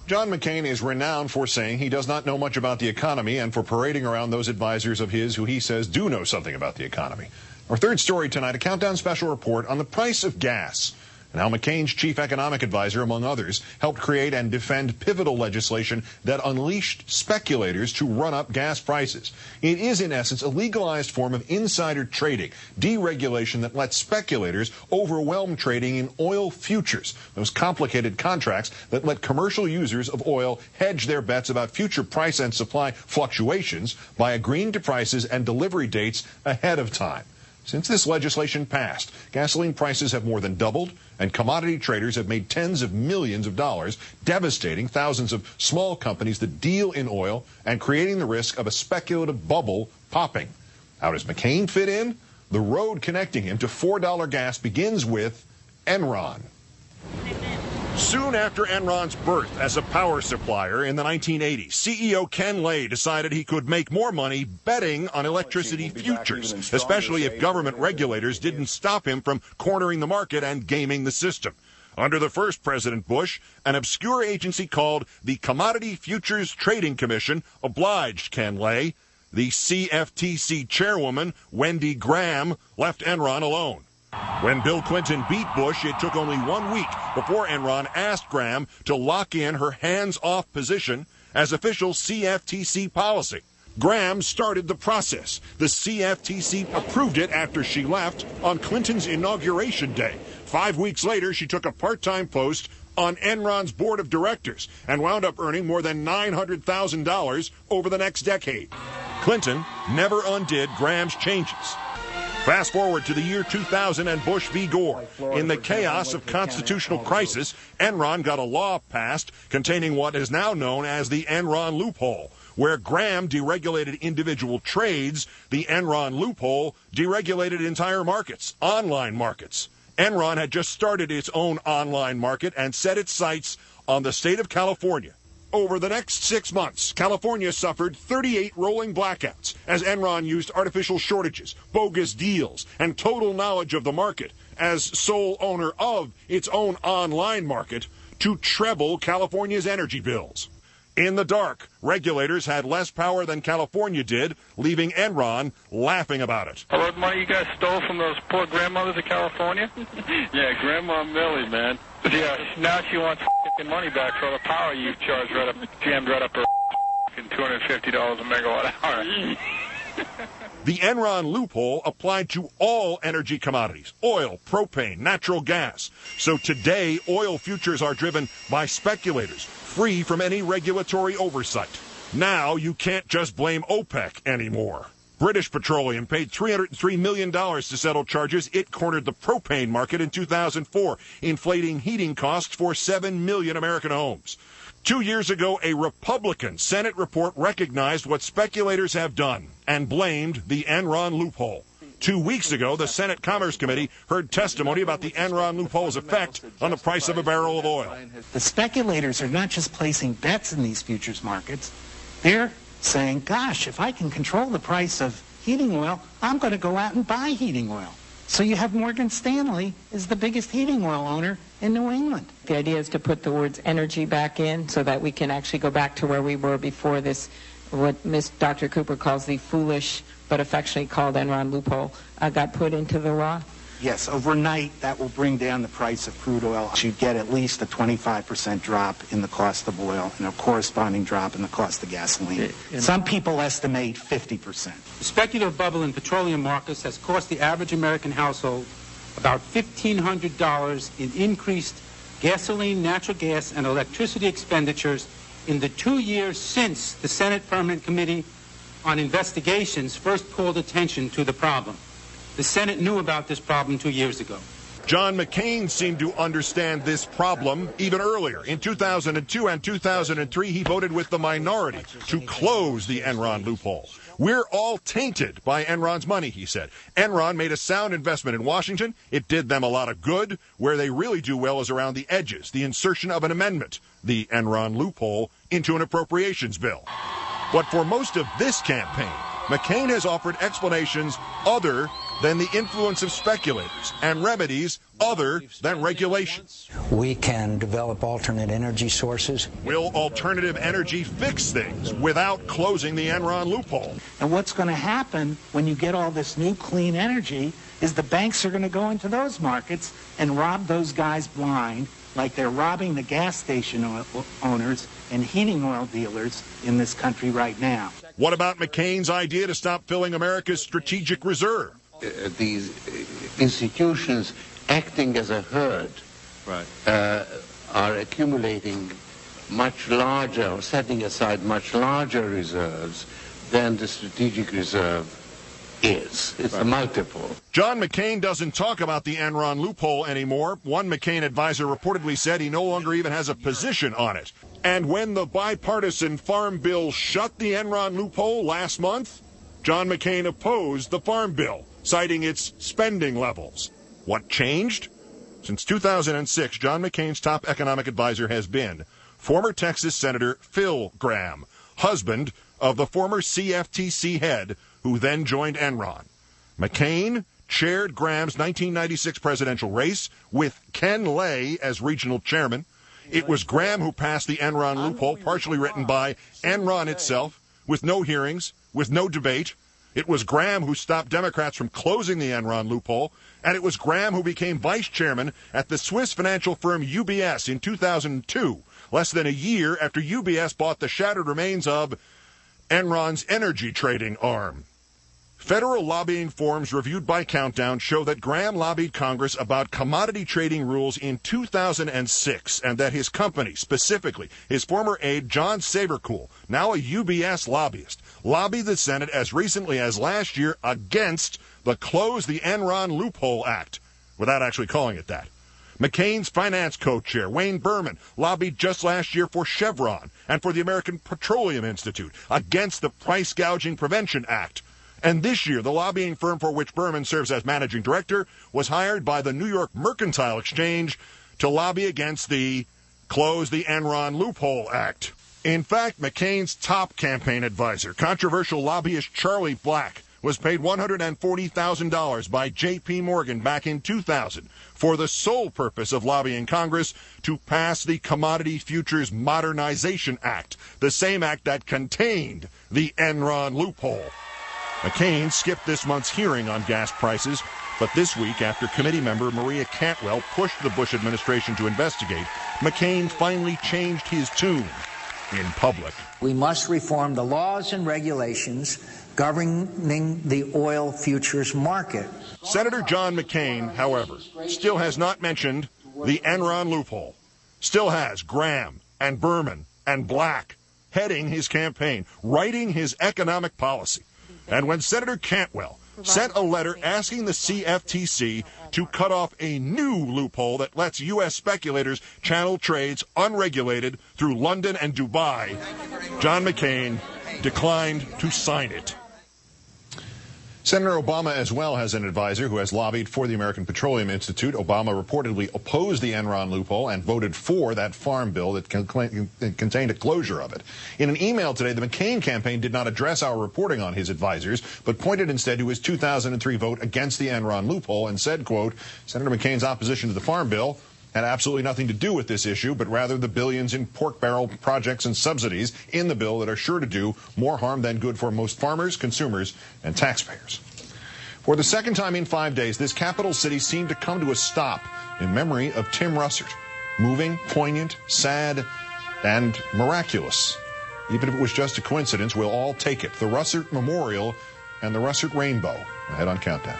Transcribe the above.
John McCain is renowned for saying he does not know much about the economy and for parading around those advisors of his who he says do know something about the economy. Our third story tonight, a countdown special report on the price of gas and how McCain's chief economic advisor, among others, helped create and defend pivotal legislation that unleashed speculators to run up gas prices. It is, in essence, a legalized form of insider trading, deregulation that lets speculators overwhelm trading in oil futures, those complicated contracts that let commercial users of oil hedge their bets about future price and supply fluctuations by agreeing to prices and delivery dates ahead of time. Since this legislation passed, gasoline prices have more than doubled, and commodity traders have made tens of millions of dollars, devastating thousands of small companies that deal in oil and creating the risk of a speculative bubble popping. How does McCain fit in? The road connecting him to $4 gas begins with Enron. Soon after Enron's birth as a power supplier in the 1980s, CEO Ken Lay decided he could make more money betting on electricity futures, especially if government regulators didn't stop him from cornering the market and gaming the system. Under the first President Bush, an obscure agency called the Commodity Futures Trading Commission obliged Ken Lay. The CFTC chairwoman, Wendy Graham, left Enron alone. When Bill Clinton beat Bush, it took only 1 week before Enron asked Graham to lock in her hands-off position as official CFTC policy. Graham started the process. The CFTC approved it after she left on Clinton's inauguration day. 5 weeks later, she took a part-time post on Enron's board of directors and wound up earning more than $900,000 over the next decade. Clinton never undid Graham's changes. Fast forward to the year 2000 and Bush v. Gore. In the chaos of constitutional crisis, Enron got a law passed containing what is now known as the Enron Loophole. Where Graham deregulated individual trades, the Enron Loophole deregulated entire markets, online markets. Enron had just started its own online market and set its sights on the state of California. Over the next 6 months, California suffered 38 rolling blackouts as Enron used artificial shortages, bogus deals, and total knowledge of the market as sole owner of its own online market to treble California's energy bills. In the dark, regulators had less power than California did, leaving Enron laughing about it. All that money you guys stole from those poor grandmothers of California? Yeah, Grandma Millie, man. Yeah, now she wants money back for all the power you charged right up, jammed right up her $250 a megawatt hour. The Enron loophole applied to all energy commodities, oil, propane, natural gas. So today, oil futures are driven by speculators, free from any regulatory oversight. Now you can't just blame OPEC anymore. British Petroleum paid $303 million to settle charges. It cornered the propane market in 2004, inflating heating costs for 7 million American homes. 2 years ago, a Republican Senate report recognized what speculators have done and blamed the Enron loophole. 2 weeks ago, the Senate Commerce Committee heard testimony about the Enron loophole's effect on the price of a barrel of oil. The speculators are not just placing bets in these futures markets. They're saying, gosh, if I can control the price of heating oil, I'm going to go out and buy heating oil. So you have Morgan Stanley is the biggest heating oil owner in New England. The idea is to put the words energy back in so that we can actually go back to where we were before this, what Dr. Cooper calls the foolish but affectionately called Enron loophole, got put into the law. Yes, overnight that will bring down the price of crude oil. You'd get at least a 25% drop in the cost of oil and a corresponding drop in the cost of gasoline. Some people estimate 50%. The speculative bubble in petroleum markets has cost the average American household about $1,500 in increased gasoline, natural gas, and electricity expenditures in the 2 years since the Senate Permanent Committee on Investigations first called attention to the problem. The Senate knew about this problem 2 years ago. John McCain seemed to understand this problem even earlier. In 2002 and 2003, he voted with the minority to close the Enron loophole. We're all tainted by Enron's money, he said. Enron made a sound investment in Washington. It did them a lot of good. Where they really do well is around the edges, the insertion of an amendment, the Enron loophole, into an appropriations bill. But for most of this campaign, McCain has offered explanations other than the influence of speculators and remedies other than regulation? We can develop alternate energy sources. Will alternative energy fix things without closing the Enron loophole? And what's going to happen when you get all this new clean energy is the banks are going to go into those markets and rob those guys blind, like they're robbing the gas station owners and heating oil dealers in this country right now. What about McCain's idea to stop filling America's strategic reserve? These institutions acting as a herd are accumulating much larger, or setting aside much larger reserves than the strategic reserve is. It's a multiple. John McCain doesn't talk about the Enron loophole anymore. One McCain advisor reportedly said he no longer even has a position on it. And when the bipartisan Farm Bill shut the Enron loophole last month, John McCain opposed the Farm Bill, citing its spending levels. What changed? Since 2006, John McCain's top economic advisor has been former Texas Senator Phil Gramm, husband of the former CFTC head who then joined Enron. McCain chaired Graham's 1996 presidential race with Ken Lay as regional chairman. It was Graham who passed the Enron loophole, partially written by Enron itself, with no hearings, with no debate. It was Graham who stopped Democrats from closing the Enron loophole, and it was Graham who became vice chairman at the Swiss financial firm UBS in 2002, less than a year after UBS bought the shattered remains of Enron's energy trading arm. Federal lobbying forms reviewed by Countdown show that Graham lobbied Congress about commodity trading rules in 2006, and that his company, specifically his former aide John Sabercool, now a UBS lobbyist, lobbied the Senate as recently as last year against the Close the Enron Loophole Act, without actually calling it that. McCain's finance co-chair, Wayne Berman, lobbied just last year for Chevron and for the American Petroleum Institute against the Price Gouging Prevention Act. And this year, the lobbying firm for which Berman serves as managing director was hired by the New York Mercantile Exchange to lobby against the Close the Enron Loophole Act. In fact, McCain's top campaign advisor, controversial lobbyist Charlie Black, was paid $140,000 by J.P. Morgan back in 2000 for the sole purpose of lobbying Congress to pass the Commodity Futures Modernization Act, the same act that contained the Enron loophole. McCain skipped this month's hearing on gas prices, but this week, after committee member Maria Cantwell pushed the Bush administration to investigate, McCain finally changed his tune in public. We must reform the laws and regulations governing the oil futures market. Senator John McCain, however, still has not mentioned the Enron loophole. Still has Graham and Berman and Black heading his campaign, writing his economic policy. And when Senator Cantwell sent a letter asking the CFTC to cut off a new loophole that lets U.S. speculators channel trades unregulated through London and Dubai, John McCain declined to sign it. Senator Obama as well has an advisor who has lobbied for the American Petroleum Institute. Obama reportedly opposed the Enron loophole and voted for that farm bill that contained a closure of it. In an email today, the McCain campaign did not address our reporting on his advisors, but pointed instead to his 2003 vote against the Enron loophole and said, quote, Senator McCain's opposition to the farm bill had absolutely nothing to do with this issue, but rather the billions in pork barrel projects and subsidies in the bill that are sure to do more harm than good for most farmers, consumers, and taxpayers. For the second time in 5 days, this capital city seemed to come to a stop in memory of Tim Russert. Moving, poignant, sad, and miraculous. Even if it was just a coincidence, we'll all take it. The Russert Memorial and the Russert Rainbow. Ahead on Countdown.